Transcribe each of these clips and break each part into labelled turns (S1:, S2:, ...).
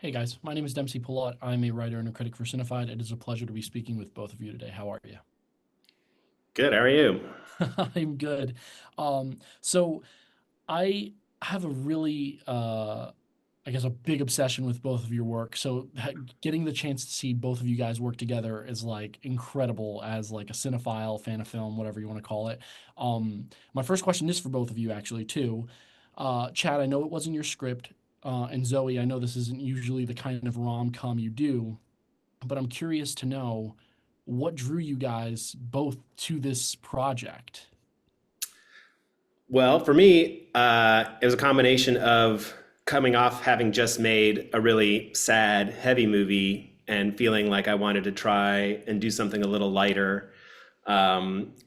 S1: Hey guys, my name is Dempsey Pillot. I'm a writer and a critic for Cinefied. It is a pleasure to be speaking with both of you today. How are you?
S2: Good. How are you?
S1: I'm good. So I have a really, I guess, a big obsession with both of your work. So getting the chance to see both of you guys work together is like incredible as like a cinephile, fan of film, whatever you want to call it. My first question is for both of you actually too. Chad, I know it wasn't your script, and Zoe, I know this isn't usually the kind of rom-com you do, but I'm curious to know what drew you guys both to this project.
S2: Well, for me, it was a combination of coming off having just made a really sad, heavy movie and feeling like I wanted to try and do something a little lighter,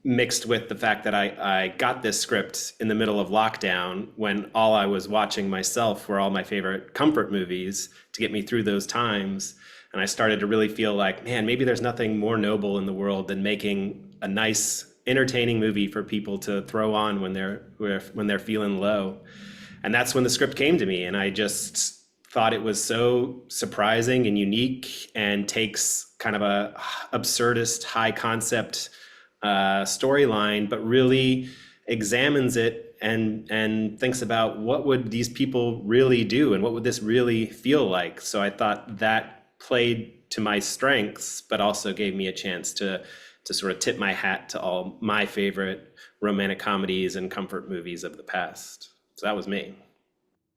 S2: mixed with the fact that I got this script in the middle of lockdown when all I was watching myself were all my favorite comfort movies to get me through those times. And I started to really feel like, man, maybe there's nothing more noble in the world than making a nice, entertaining movie for people to throw on when they're feeling low. And that's when the script came to me, and I just thought it was so surprising and unique, and takes kind of a absurdist, high concept storyline, but really examines it and thinks about what would these people really do and what would this really feel like. So I thought that played to my strengths, but also gave me a chance to sort of tip my hat to all my favorite romantic comedies and comfort movies of the past. So that was me.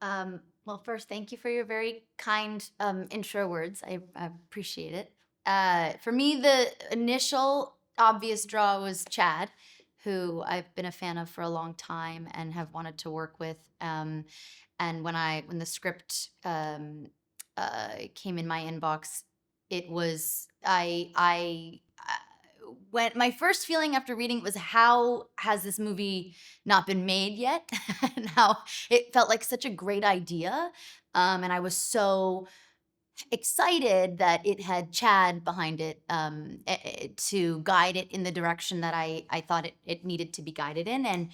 S3: Well, first, thank you for your very kind intro words. I appreciate it. For me, the initial obvious draw was Chad, who I've been a fan of for a long time and have wanted to work with. And when the script came in my inbox, it was when my first feeling after reading it was, how has this movie not been made yet? And how it felt like such a great idea. And I was so excited that it had Chad behind it, to guide it in the direction that I thought it needed to be guided in. And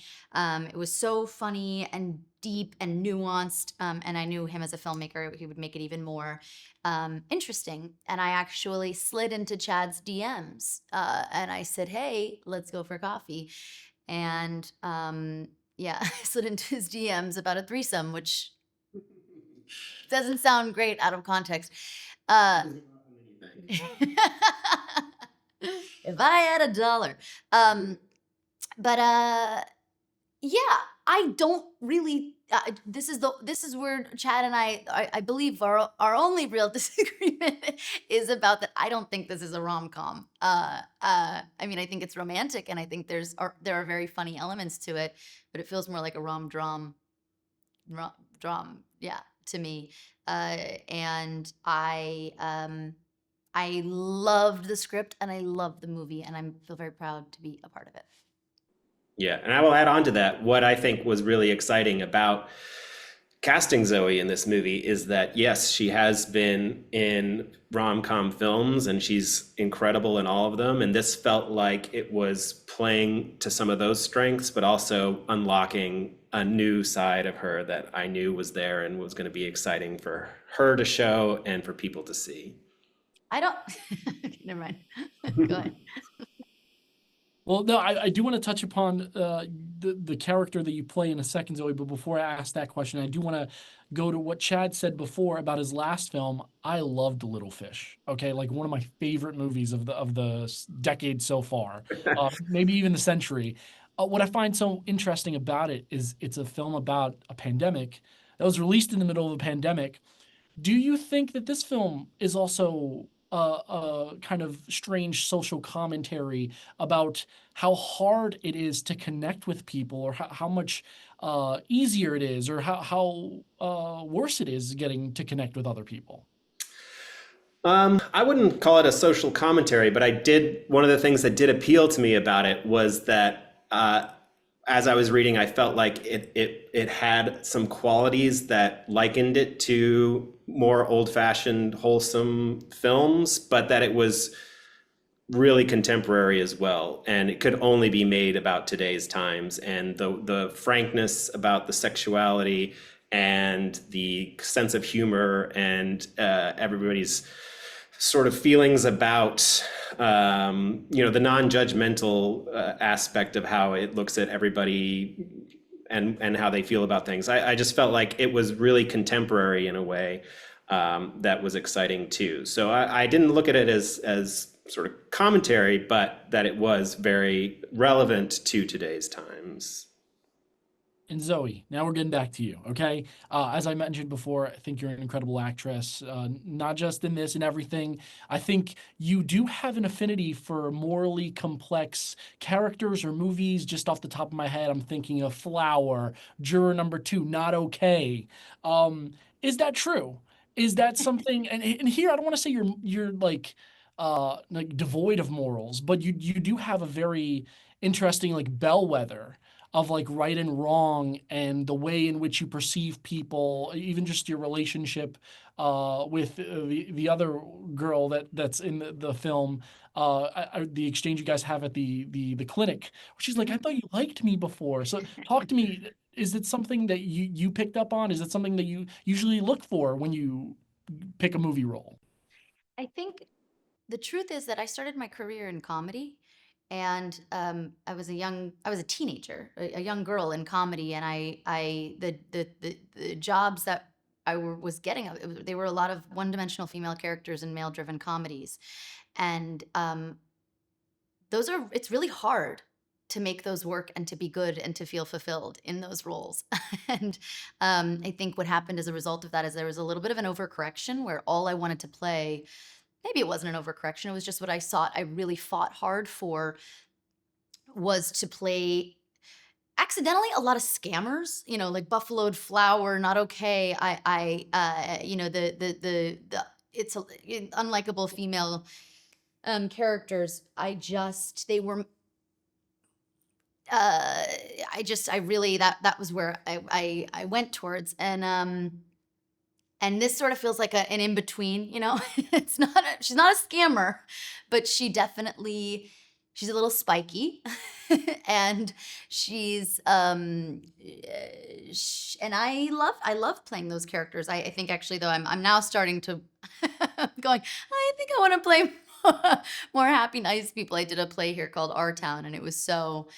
S3: it was so funny and deep and nuanced. And I knew him as a filmmaker, he would make it even more interesting. And I actually slid into Chad's DMs, and I said, hey, let's go for coffee. And yeah, I slid into his DMs about a threesome, which doesn't sound great out of context. Uh, if I had a dollar. But yeah, I don't really. This is where Chad and I believe our only real disagreement is about that. I don't think this is a rom com. I mean, I think it's romantic, and I think there are very funny elements to it, but it feels more like a drum, yeah, to me. And I loved the script and I loved the movie, and I feel very proud to be a part of it.
S2: Yeah, and I will add on to that. What I think was really exciting about casting Zoe in this movie is that, yes, she has been in rom-com films and she's incredible in all of them. And this felt like it was playing to some of those strengths, but also unlocking a new side of her that I knew was there and was going to be exciting for her to show and for people to see.
S3: I don't. Never mind. Go ahead.
S1: Well, no, I do want to touch upon the character that you play in a second, Zoe. But before I ask that question, I do want to go to what Chad said before about his last film. I loved Little Fish. Okay, like one of my favorite movies of the decade so far, maybe even the century. What I find so interesting about it is it's a film about a pandemic that was released in the middle of a pandemic. Do you think that this film is also a kind of strange social commentary about how hard it is to connect with people, or how much easier it is, or how worse it is getting to connect with other people?
S2: I wouldn't call it a social commentary, but I did. One of the things that did appeal to me about it was that as I was reading, I felt like it had some qualities that likened it to more old-fashioned, wholesome films, but that it was really contemporary as well, and it could only be made about today's times. And the frankness about the sexuality and the sense of humor and everybody's sort of feelings about the non-judgmental aspect of how it looks at everybody and how they feel about things. I just felt like it was really contemporary in a way that was exciting too. So I didn't look at it as sort of commentary, but that it was very relevant to today's times.
S1: And Zoe, now we're getting back to you, okay? As I mentioned before, I think you're an incredible actress, not just in this and everything. I think you do have an affinity for morally complex characters or movies. Just off the top of my head, I'm thinking of Flower, Juror Number Two, Not Okay. Um, is that true? Is that something? And here, I don't want to say you're like devoid of morals, but you do have a very interesting like bellwether of like right and wrong and the way in which you perceive people, even just your relationship with the other girl that's in the film, the exchange you guys have at the clinic, where she's like, "I thought you liked me before." So talk to me. Is it something that you picked up on? Is it something that you usually look for when you pick a movie role?
S3: I think the truth is that I started my career in comedy, and I was a teenager, a young girl in comedy, and the jobs that was getting, they were a lot of one-dimensional female characters in male-driven comedies, and it's really hard to make those work and to be good and to feel fulfilled in those roles. And I think what happened as a result of that is there was a little bit of an overcorrection where all I wanted to play, maybe it wasn't an overcorrection, it was just what I sought. I really fought hard for was to play accidentally a lot of scammers, like Buffaloed Flower, Not Okay. It's unlikable female characters. They were I really, that was where I went towards, and this sort of feels like an in between, she's not a scammer, but she's a little spiky, and she's and I love playing those characters. I think actually though I'm now starting to going, I think I want to play more happy, nice people. I did a play here called Our Town, and it was so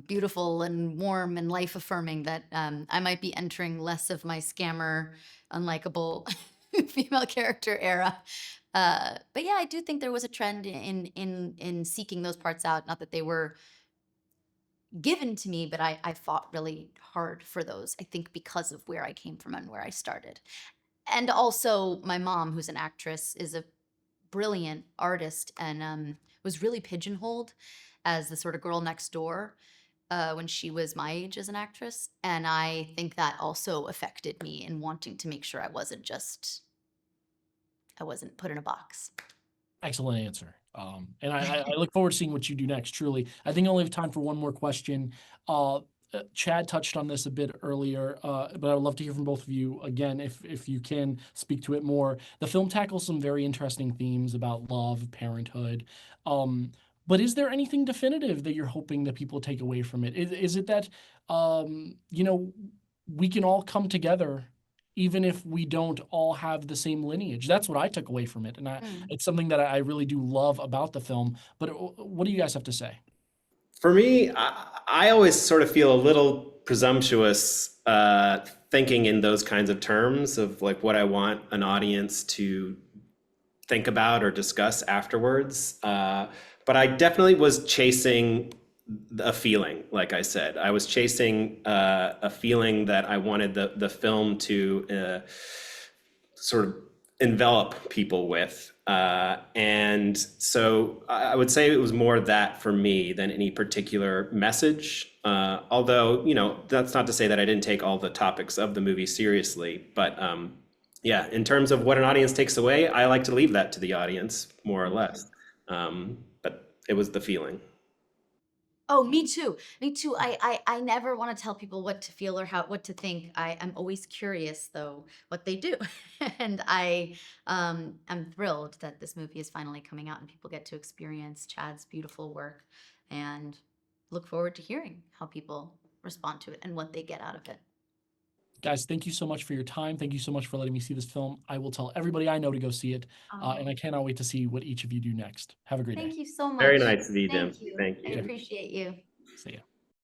S3: beautiful and warm and life affirming that I might be entering less of my scammer, unlikable female character era. But yeah, I do think there was a trend in seeking those parts out. Not that they were given to me, but I fought really hard for those. I think because of where I came from and where I started. And also, my mom, who's an actress, is a brilliant artist and was really pigeonholed as the sort of girl next door when she was my age as an actress. And I think that also affected me in wanting to make sure I wasn't put in a box.
S1: Excellent answer. And I look forward to seeing what you do next, truly. I think I only have time for one more question. Chad touched on this a bit earlier, but I would love to hear from both of you again, if you can speak to it more. The film tackles some very interesting themes about love, parenthood. But is there anything definitive that you're hoping that people take away from it? Is it that, we can all come together even if we don't all have the same lineage? That's what I took away from it. And
S3: Mm.
S1: it's something that I really do love about the film. But what do you guys have to say?
S2: For me, I always sort of feel a little presumptuous thinking in those kinds of terms of like what I want an audience to think about or discuss afterwards. But I definitely was chasing a feeling, like I said. I was chasing a feeling that I wanted the film to sort of envelop people with. And so I would say it was more that for me than any particular message. Although, that's not to say that I didn't take all the topics of the movie seriously. But yeah, in terms of what an audience takes away, I like to leave that to the audience, more or less. But it was the feeling.
S3: Oh, me too. Me too. I never want to tell people what to feel or what to think. I'm always curious though what they do. And I'm thrilled that this movie is finally coming out and people get to experience Chad's beautiful work, and look forward to hearing how people respond to it and what they get out of it.
S1: Guys, thank you so much for your time. Thank you so much for letting me see this film. I will tell everybody I know to go see it, and I cannot wait to see what each of you do next. Have a great
S3: Thank
S1: day.
S3: you so much.
S2: Very nice of you,
S3: Thank
S2: Dempsey.
S3: you.
S2: Thank
S3: I
S2: you.
S3: appreciate you.
S1: See ya.